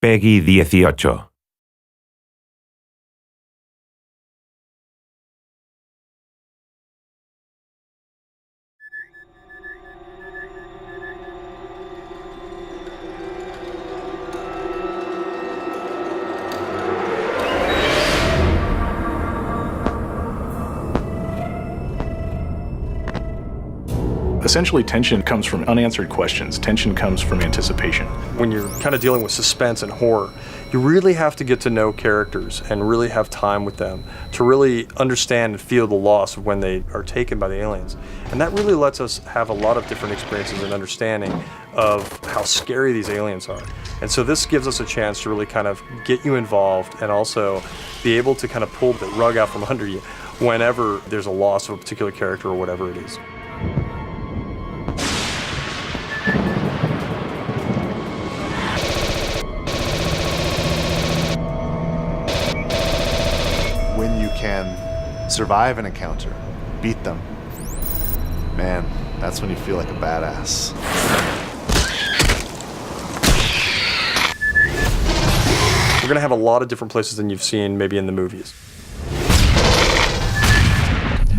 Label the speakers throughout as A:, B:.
A: Peggy 18.
B: Essentially, tension comes from unanswered questions. Tension comes from anticipation.
C: When you're kind of dealing with suspense and horror, you really have to get to know characters and really have time with them to really understand and feel the loss of when they are taken by the aliens. And that really lets us have a lot of different experiences and understanding of how scary these aliens are. And so this gives us a chance to really kind of get you involved and also be able to kind of pull the rug out from under you whenever there's a loss of a particular character or whatever it is.
D: When you can survive an encounter, beat them, man, that's when you feel like a badass.
C: We're going to have a lot of different places than you've seen maybe in the movies.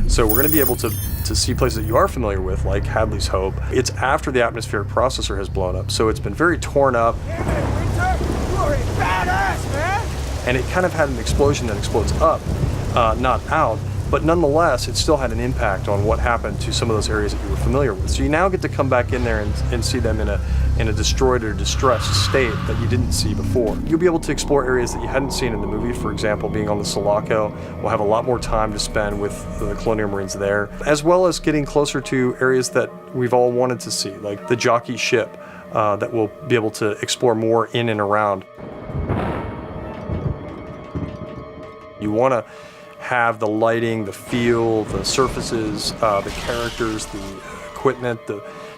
C: So we're going to be able to see places that you are familiar with, like Hadley's Hope. It's after the atmospheric processor has blown up, so it's been very torn up.
E: Yeah, Winter, you are a badass, man!
C: And it kind of had an explosion that explodes up, not out, but nonetheless, it still had an impact on what happened to some of those areas that you were familiar with. So you now get to come back in there and see them in a destroyed or distressed state that you didn't see before. You'll be able to explore areas that you hadn't seen in the movie. For example, being on the Sulaco, we'll have a lot more time to spend with the Colonial Marines there, as well as getting closer to areas that we've all wanted to see, like the jockey ship that we'll be able to explore more in and around. You want to have the lighting, the feel, the surfaces, the characters, the equipment,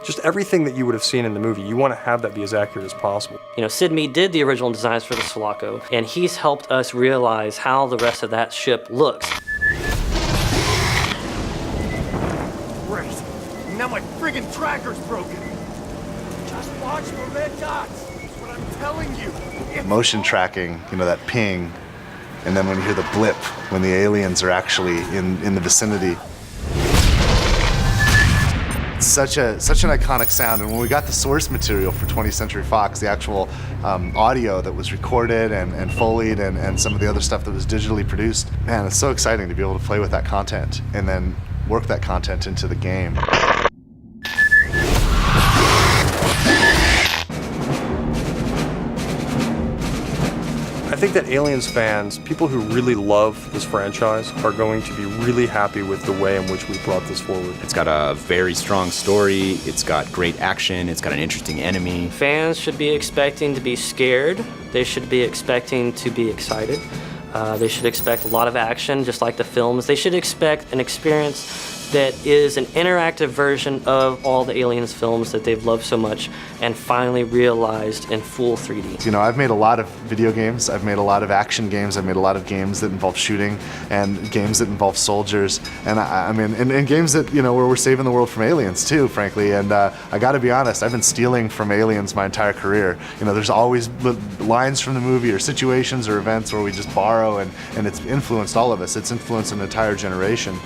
C: just everything that you would have seen in the movie. You want to have that be as accurate as possible.
F: You know, Sid Mead did the original designs for the Sulaco, and he's helped us realize how the rest of that ship looks.
E: Great. Now my friggin' tracker's broken. Just watch the red dots. That's what I'm telling you.
D: Motion tracking, you know, that ping, and then when you hear the blip, when the aliens are actually in the vicinity. It's such an iconic sound, and when we got the source material for 20th Century Fox, the actual audio that was recorded and Foleyed and some of the other stuff that was digitally produced, man, it's so exciting to be able to play with that content and then work that content into the game.
C: I think that Aliens fans, people who really love this franchise, are going to be really happy with the way in which we brought this forward.
G: It's got a very strong story, it's got great action, it's got an interesting enemy.
F: Fans should be expecting to be scared. They should be expecting to be excited. They should expect a lot of action, just like the films. They should expect an experience that is an interactive version of all the Aliens films that they've loved so much and finally realized in full 3D.
D: You know, I've made a lot of video games, I've made a lot of action games, I've made a lot of games that involve shooting and games that involve soldiers, and I mean, and games that, you know, where we're saving the world from aliens too, frankly, and I gotta be honest, I've been stealing from aliens my entire career. You know, there's always lines from the movie or situations or events where we just borrow, and it's influenced all of us. It's influenced an entire generation.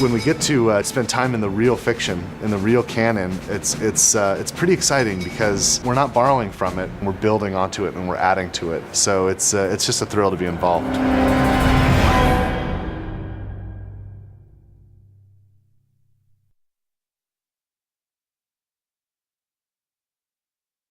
D: When we get to spend time in the real fiction, in the real canon, it's pretty exciting because we're not borrowing from it, we're building onto it and we're adding to it. So it's just a thrill to be involved.